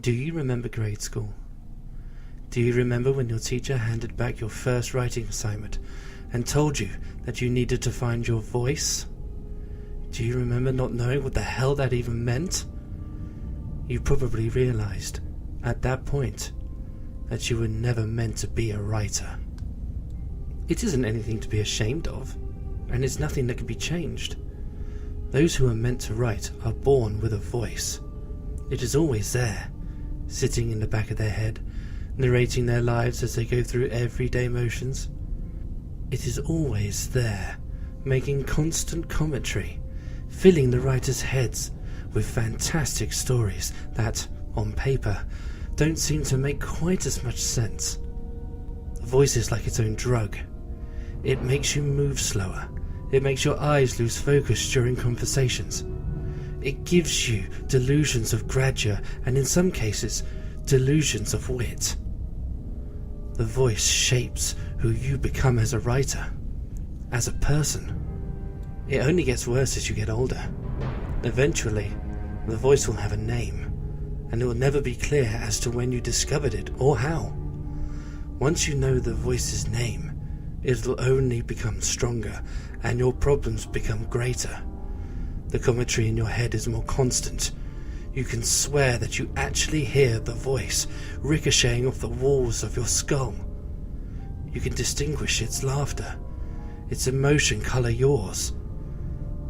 Do you remember grade school? Do you remember when your teacher handed back your first writing assignment and told you that you needed to find your voice? Do you remember not knowing what the hell that even meant? You probably realized at that point that you were never meant to be a writer. It isn't anything to be ashamed of, and it's nothing that can be changed. Those who are meant to write are born with a voice. It is always there, sitting in the back of their head, narrating their lives as they go through everyday motions. It is always there, making constant commentary, filling the writers' heads with fantastic stories that, on paper, don't seem to make quite as much sense. The voice is like its own drug. It makes you move slower. It makes your eyes lose focus during conversations. It gives you delusions of grandeur and, in some cases, delusions of wit. The voice shapes who you become as a writer, as a person. It only gets worse as you get older. Eventually, the voice will have a name, and it will never be clear as to when you discovered it or how. Once you know the voice's name, it'll only become stronger, and your problems become greater. The commentary in your head is more constant. You can swear that you actually hear the voice ricocheting off the walls of your skull. You can distinguish its laughter, its emotion colour yours.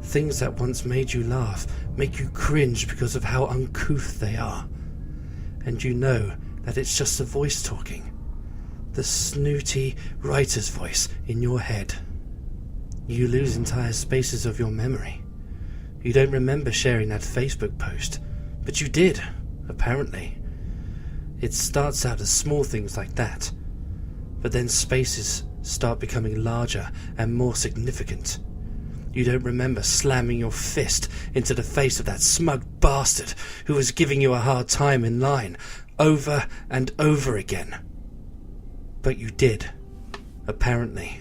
Things that once made you laugh make you cringe because of how uncouth they are. And you know that it's just the voice talking. The snooty writer's voice in your head. You lose entire spaces of your memory. You don't remember sharing that Facebook post, but you did, apparently. It starts out as small things like that, but then spaces start becoming larger and more significant. You don't remember slamming your fist into the face of that smug bastard who was giving you a hard time in line, over and over again. But you did, apparently.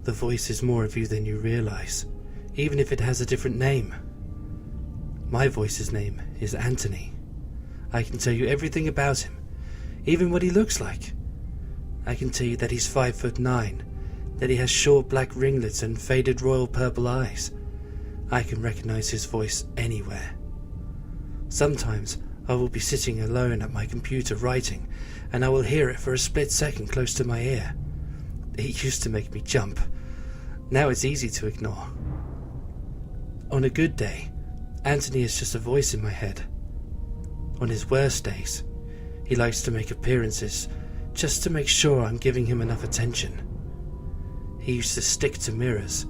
The voice is more of you than you realize, even if it has a different name. My voice's name is Anthony. I can tell you everything about him, even what he looks like. I can tell you that he's 5'9", that he has short black ringlets and faded royal purple eyes. I can recognize his voice anywhere. Sometimes I will be sitting alone at my computer writing, and I will hear it for a split second close to my ear. It used to make me jump. Now it's easy to ignore. On a good day, Anthony is just a voice in my head. On his worst days, he likes to make appearances just to make sure I'm giving him enough attention. He used to stick to mirrors,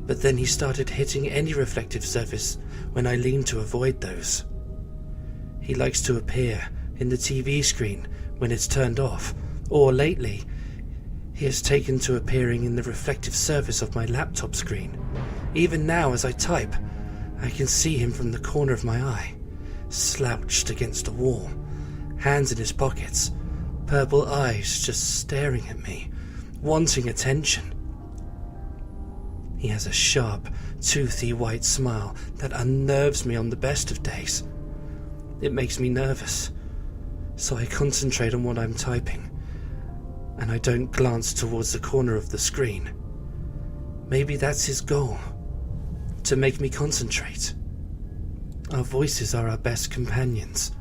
but then he started hitting any reflective surface when I leaned to avoid those. He likes to appear in the TV screen when it's turned off, or lately, he has taken to appearing in the reflective surface of my laptop screen. Even now, as I type, I can see him from the corner of my eye, slouched against a wall, hands in his pockets, purple eyes just staring at me, wanting attention. He has a sharp, toothy white smile that unnerves me on the best of days. It makes me nervous, so I concentrate on what I'm typing, and I don't glance towards the corner of the screen. Maybe that's his goal, to make me concentrate. Our voices are our best companions.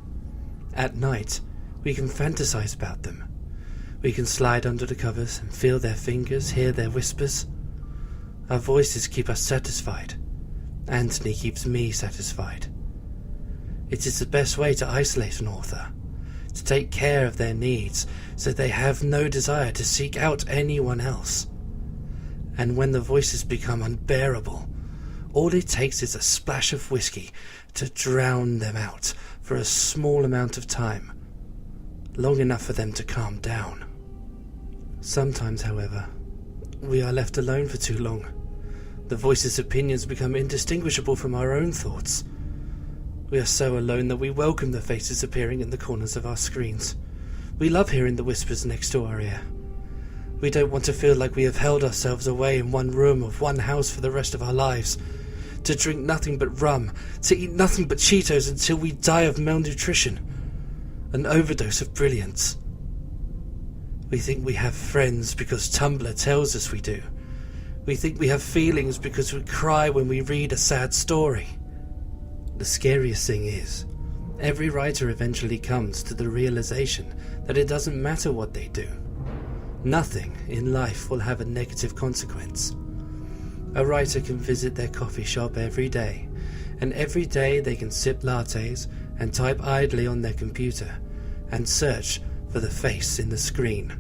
At night, we can fantasize about them. We can slide under the covers and feel their fingers, hear their whispers. Our voices keep us satisfied. Anthony keeps me satisfied. It is the best way to isolate an author, to take care of their needs so they have no desire to seek out anyone else. And when the voices become unbearable, all it takes is a splash of whiskey to drown them out for a small amount of time, long enough for them to calm down. Sometimes, however, we are left alone for too long. The voice's opinions become indistinguishable from our own thoughts. We are so alone that we welcome the faces appearing in the corners of our screens. We love hearing the whispers next to our ear. We don't want to feel like we have held ourselves away in one room of one house for the rest of our lives, to drink nothing but rum, to eat nothing but Cheetos until we die of malnutrition. an overdose of brilliance. We think we have friends because Tumblr tells us we do. We think we have feelings because we cry when we read a sad story. The scariest thing is, every writer eventually comes to the realization that it doesn't matter what they do. Nothing in life will have a negative consequence. A writer can visit their coffee shop every day, and every day they can sip lattes and type idly on their computer and search for the face in the screen.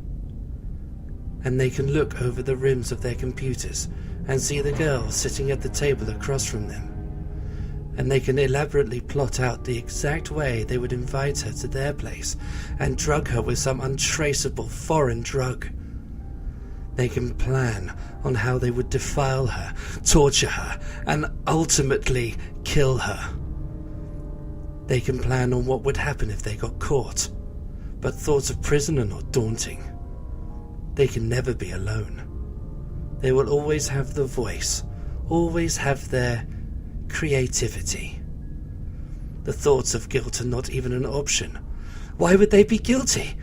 And they can look over the rims of their computers and see the girl sitting at the table across from them. And they can elaborately plot out the exact way they would invite her to their place and drug her with some untraceable foreign drug. They can plan on how they would defile her, torture her, and ultimately kill her. They can plan on what would happen if they got caught, but thoughts of prison are not daunting. They can never be alone. They will always have the voice, always have their creativity. The thoughts of guilt are not even an option. Why would they be guilty?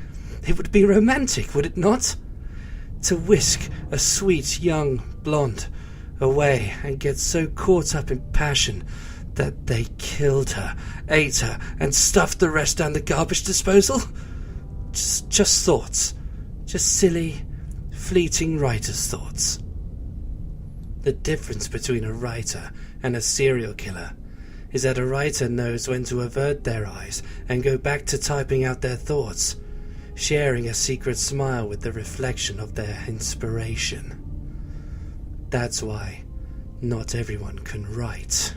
It would be romantic, would it not? To whisk a sweet young blonde away and get so caught up in passion that they killed her, ate her, and stuffed the rest down the garbage disposal? Just thoughts. Just silly, fleeting writer's thoughts. The difference between a writer and a serial killer is that a writer knows when to avert their eyes and go back to typing out their thoughts, sharing a secret smile with the reflection of their inspiration. That's why not everyone can write.